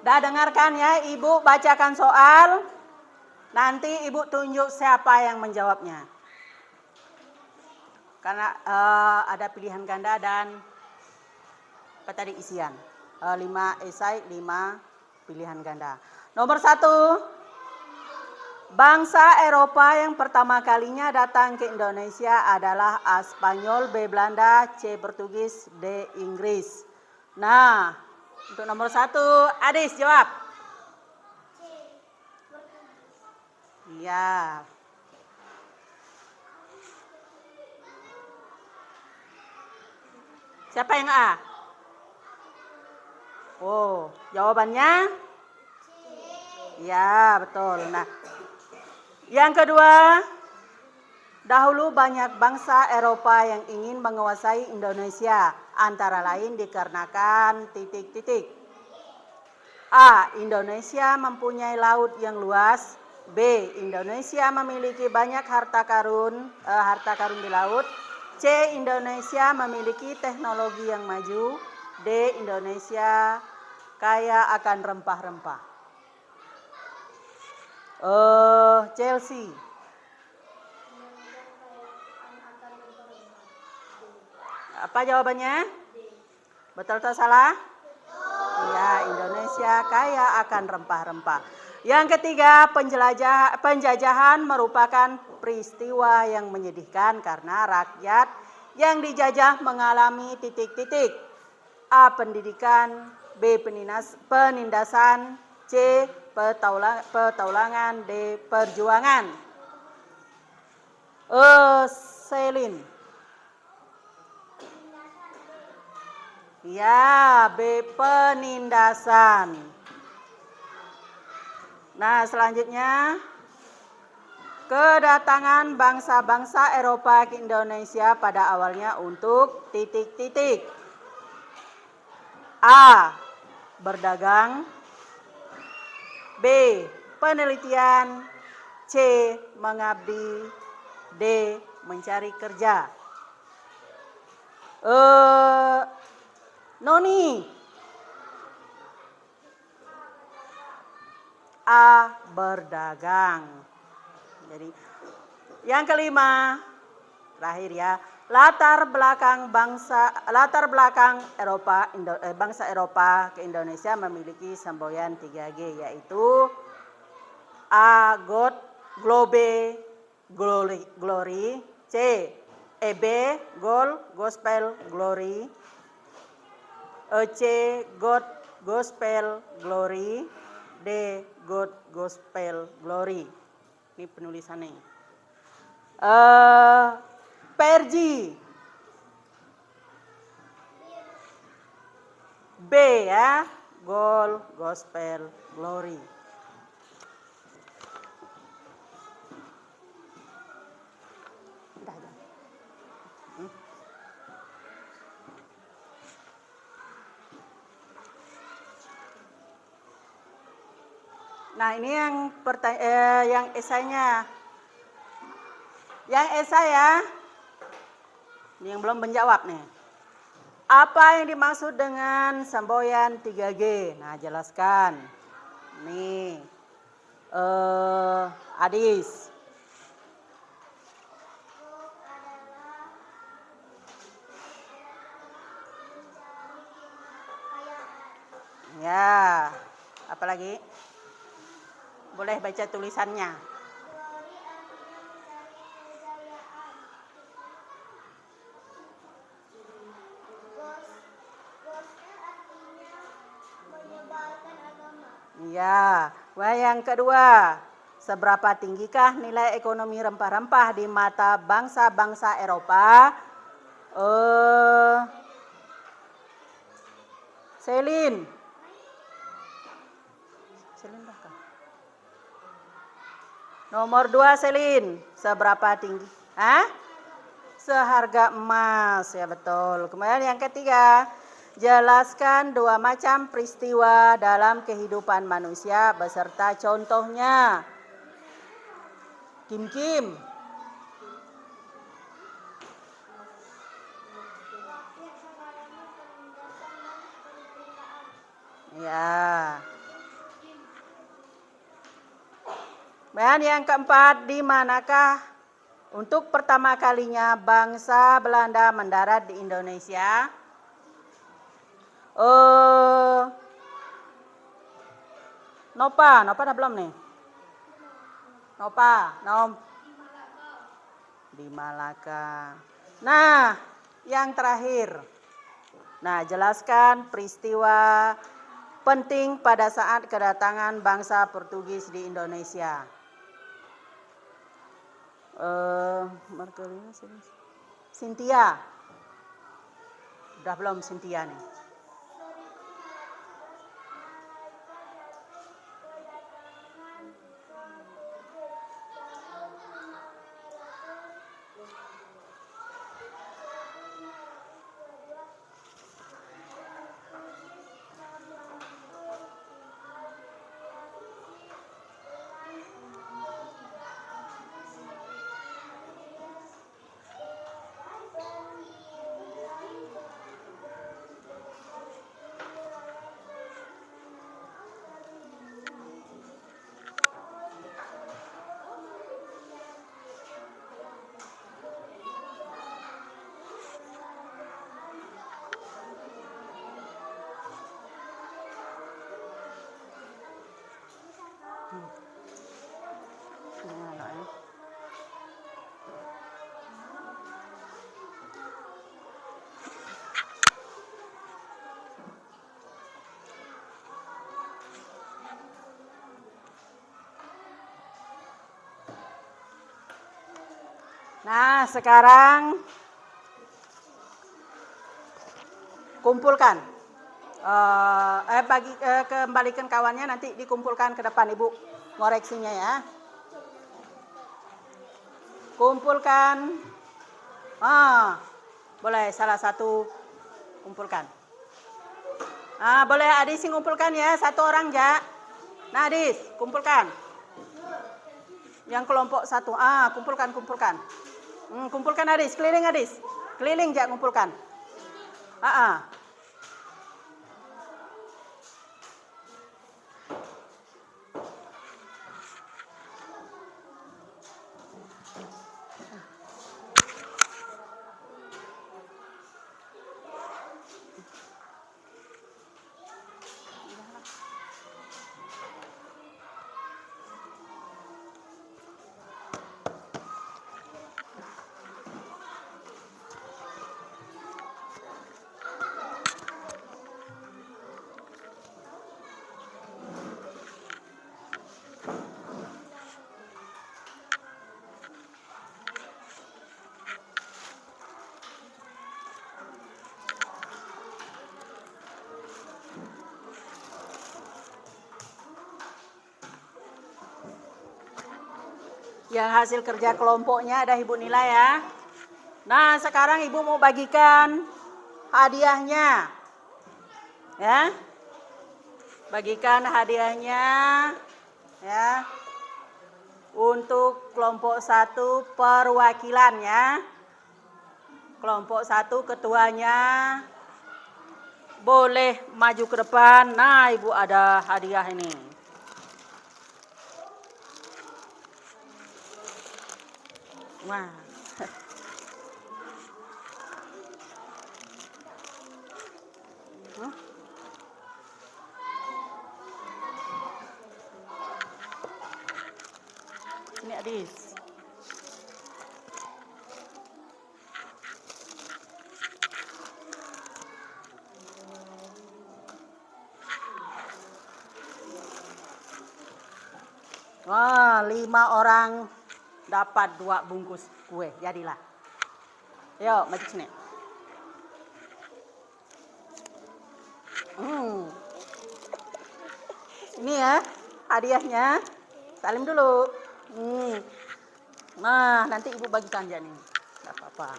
Dah dengarkan ya, Ibu bacakan soal. Nanti Ibu tunjuk siapa yang menjawabnya. Karena ada pilihan ganda dan apa tadi isian. 5 esai, 5 pilihan ganda. Nomor 1. Bangsa Eropa yang pertama kalinya datang ke Indonesia adalah A. Spanyol, B. Belanda, C. Portugis, D. Inggris. Nah, untuk nomor 1, Adis jawab. Iya. Siapa yang A? Oh, jawabannya? Ya, betul. Nah, yang kedua, dahulu banyak bangsa Eropa yang ingin menguasai Indonesia, antara lain dikarenakan titik-titik. A. Indonesia mempunyai laut yang luas. B. Indonesia memiliki banyak harta karun di laut. C. Indonesia memiliki teknologi yang maju. D. Indonesia kaya akan rempah-rempah. Chelsea. Apa jawabannya? Betul atau salah? Ya, Indonesia kaya akan rempah-rempah. Yang ketiga, penjajahan merupakan peristiwa yang menyedihkan karena rakyat yang dijajah mengalami titik-titik. A. Pendidikan, B. Penindasan, C. Petaulangan, D. Perjuangan. Selin. Ya, B. Penindasan. Nah, selanjutnya kedatangan bangsa-bangsa Eropa ke Indonesia pada awalnya untuk titik-titik. A. Berdagang. B. Penelitian. C. Mengabdi. D. Mencari kerja. Noni. A. Berdagang. Jadi yang kelima, terakhir ya, latar belakang bangsa Eropa ke Indonesia memiliki semboyan 3G, yaitu A. God, Globe, Glory. C. B. Gospel, Glory. C. God, Gospel, Glory. D. God, Gospel, Glory. Ini penulisannya. Perji. B ya. Gospel, Glory. Nah, ini yang esainya. Yang esai ya. Ini yang belum menjawab nih. Apa yang dimaksud dengan semboyan 3G? Nah, jelaskan. Nih. Adis. Ya. Apa lagi? Boleh baca tulisannya. Ya, yang kedua, seberapa tinggikah nilai ekonomi rempah-rempah di mata bangsa-bangsa Eropa? Selin bahkan. Nomor 2 Selin, seberapa tinggi? Seharga emas, ya betul. Kemudian yang ketiga, jelaskan 2 macam peristiwa dalam kehidupan manusia beserta contohnya. Kim. Ya. Dan yang keempat, di manakah untuk pertama kalinya bangsa Belanda mendarat di Indonesia? Nopa dah belum nih? Di Malaka. Nah, yang terakhir. Nah, jelaskan peristiwa penting pada saat kedatangan bangsa Portugis di Indonesia. Cynthia. Udah belum Cynthia nih? Nah, sekarang kumpulkan. Kembalikan kawannya, nanti dikumpulkan ke depan, Ibu ngoreksinya ya. Kumpulkan. Boleh salah satu kumpulkan. Boleh Adis ngumpulkan ya, satu orang ja. Nah, Adis, kumpulkan. Yang kelompok 1. Kumpulkan. Kumpulkan Adis, keliling Adis. Keliling ja ngumpulkan. Yang hasil kerja kelompoknya ada Ibu nilai ya. Nah, sekarang Ibu mau bagikan hadiahnya. Ya. Bagikan hadiahnya ya. Untuk kelompok 1 perwakilan ya. Kelompok 1 ketuanya boleh maju ke depan. Nah, Ibu ada hadiah ini. Wah. Ini Adis. Wah, 5 orang dapat 2 bungkus kue, jadilah. Yuk, maju sini. Ini ya hadiahnya. Salim dulu. Nah, nanti Ibu bagikan aja nih. Enggak apa-apa.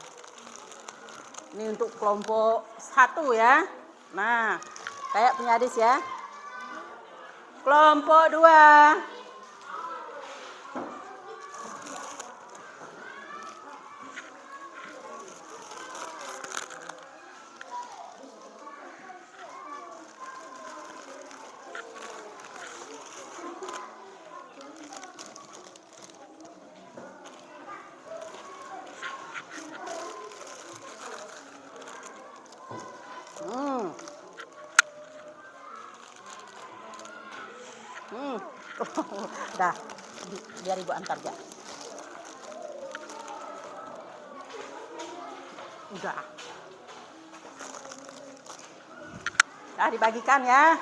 Ini untuk kelompok 1 ya. Nah, kayak punya Adis ya. Kelompok 2. Hmm. Hmm. Dah, biar ibu antar ya. Udah. Dah dibagikan ya.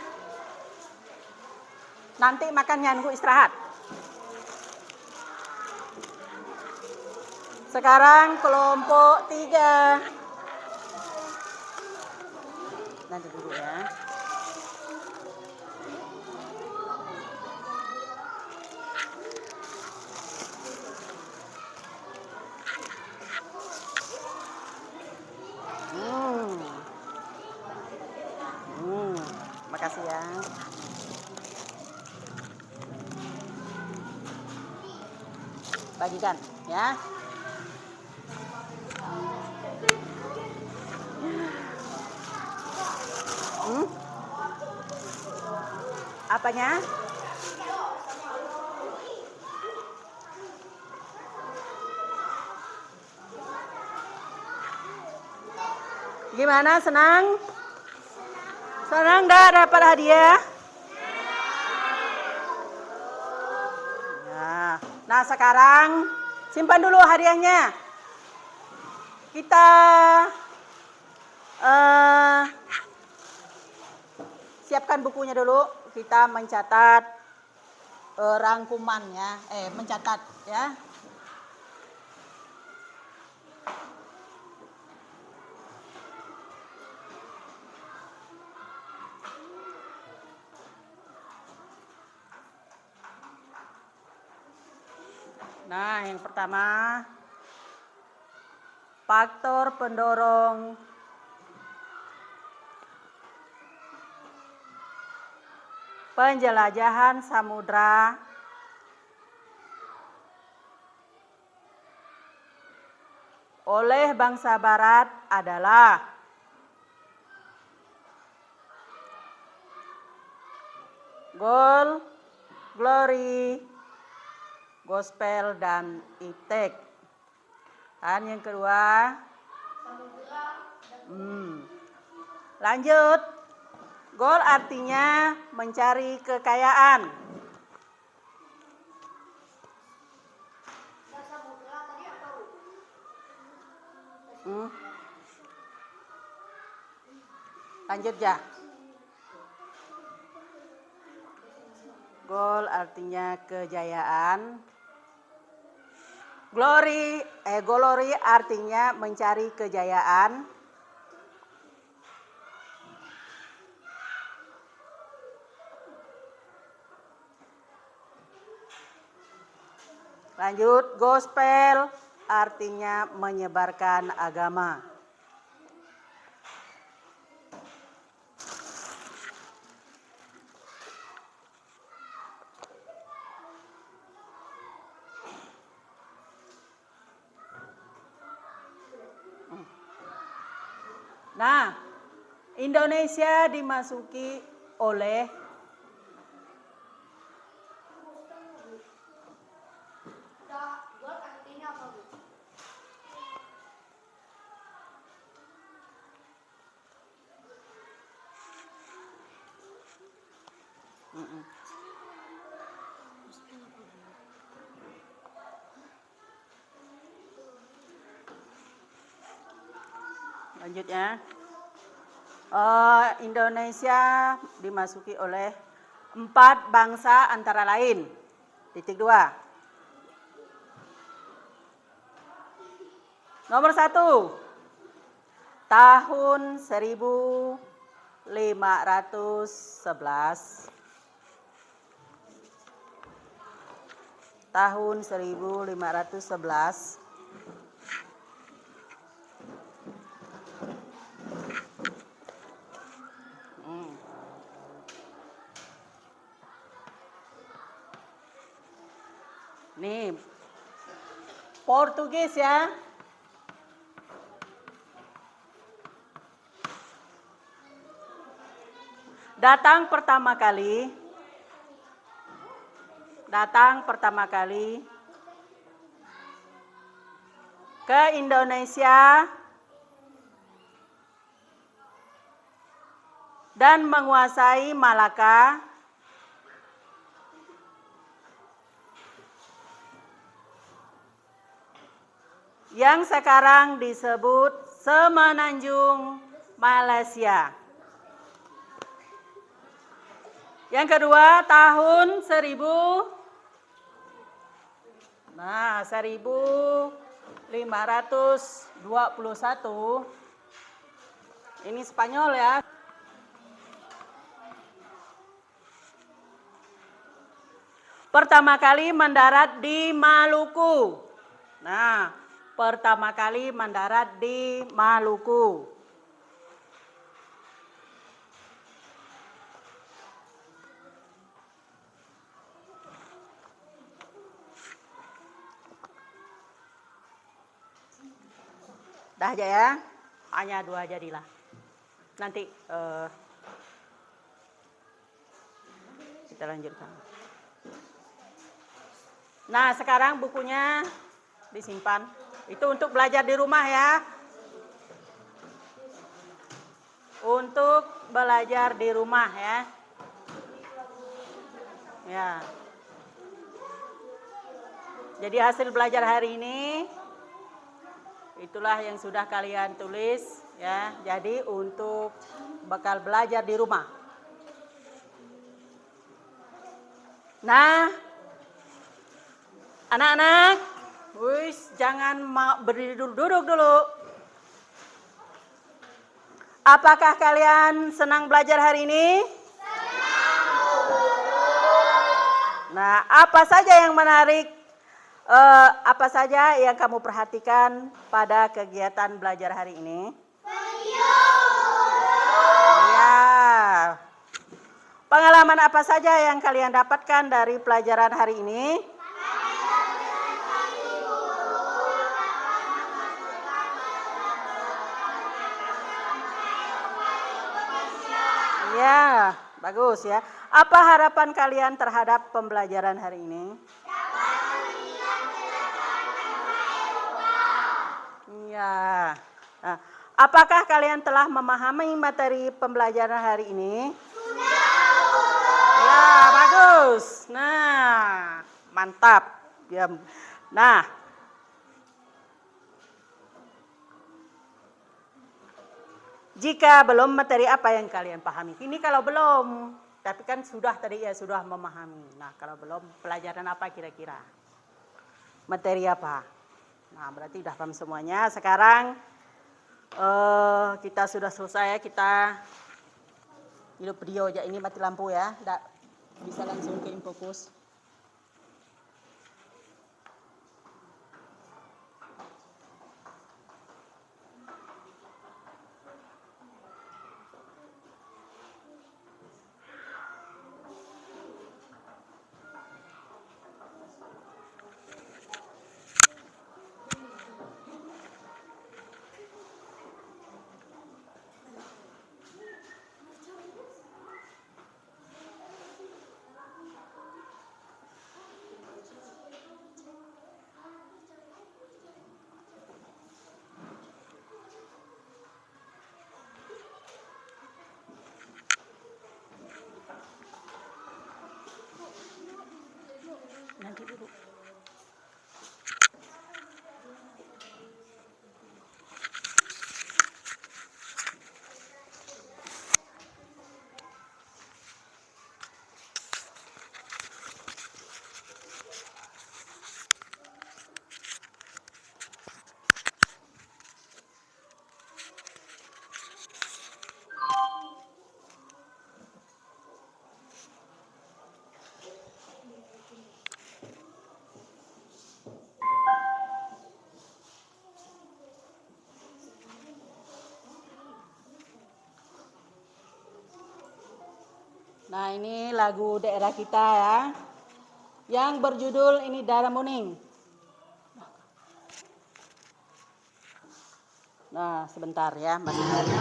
Nanti makannya nunggu istirahat. Sekarang kelompok 3. Nanti dulu ya. Makasih ya. Bagikan ya. Apanya? Gimana, senang? Senang nggak dapat hadiah? Nah sekarang simpan dulu hadiahnya. Kita siapkan bukunya dulu. Kita mencatat rangkumannya. Mencatat ya. Nah, yang pertama, faktor pendorong penjelajahan samudra oleh bangsa Barat adalah Glory, Gospel, dan Iptek. Dan yang kedua, lanjut. Goal artinya mencari kekayaan. Lanjut ya. Goal artinya kejayaan. Glory artinya mencari kejayaan. Lanjut, gospel artinya menyebarkan agama. Nah, Indonesia dimasuki oleh lanjutnya. Indonesia dimasuki oleh 4 bangsa antara lain. Titik 2. Nomor 1. Tahun 1511. Tahun 1511. Nih, Portugis ya. Datang pertama kali ke Indonesia dan menguasai Malaka yang sekarang disebut Semenanjung Malaysia. Yang kedua tahun 1521. Ini Spanyol ya. Pertama kali mendarat di Maluku. Nah, pertama kali mendarat di Maluku. Dah aja ya, hanya 2 jadilah. Nanti kita lanjutkan. Nah, sekarang bukunya disimpan. Itu untuk belajar di rumah ya. Untuk belajar di rumah ya. Ya. Jadi hasil belajar hari ini itulah yang sudah kalian tulis ya. Jadi untuk bakal belajar di rumah. Nah, anak-anak, jangan berdiri dulu, duduk dulu. Apakah kalian senang belajar hari ini? Nah, apa saja yang menarik? Apa saja yang kamu perhatikan pada kegiatan belajar hari ini? Ya. Pengalaman apa saja yang kalian dapatkan dari pelajaran hari ini? Ya, bagus ya. Apa harapan kalian terhadap pembelajaran hari ini? Ya. Nah, apakah kalian telah memahami materi pembelajaran hari ini? Ya, bagus. Nah, mantap. Ya. Nah, jika belum, materi apa yang kalian pahami? Ini kalau belum, tapi kan sudah tadi ya sudah memahami. Nah, kalau belum, pelajaran apa kira-kira? Materi apa? Nah, berarti udah paham semuanya. Sekarang kita sudah selesai ya. Kita hidup video aja. Ini mati lampu ya. Nggak bisa langsung ke infokus. Nanti dulu. Nah, ini lagu daerah kita ya. Yang berjudul ini Daramuning. Nah, sebentar ya, masih ada.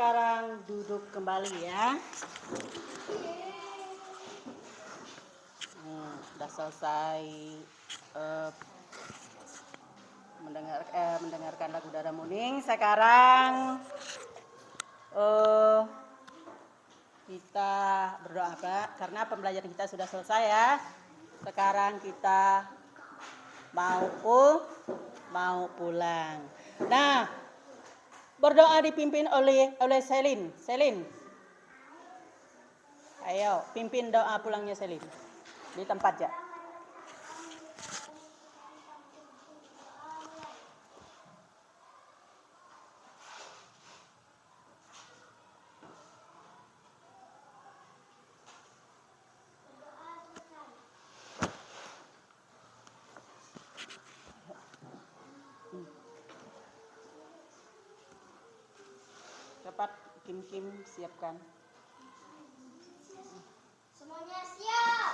sekarang duduk kembali ya. Sudah selesai mendengarkan lagu Dara Muning. Sekarang kita berdoa, Pak, karena pembelajaran kita sudah selesai ya. Sekarang kita mau pulang. Nah, berdoa dipimpin oleh Selin. Selin, ayo pimpin doa pulangnya Selin di tempat ya. Cepat Kim siapkan. Semuanya siap.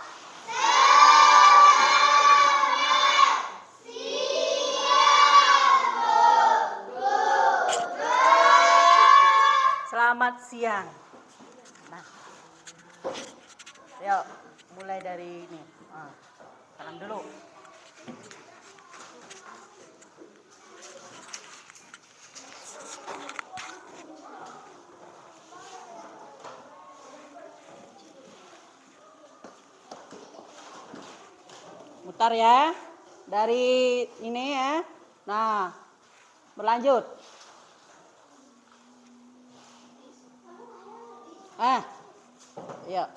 Selamat siang. Nah, yuk mulai dari ini. Salam dulu. Mutar ya, dari ini ya. Nah, berlanjut. Yuk.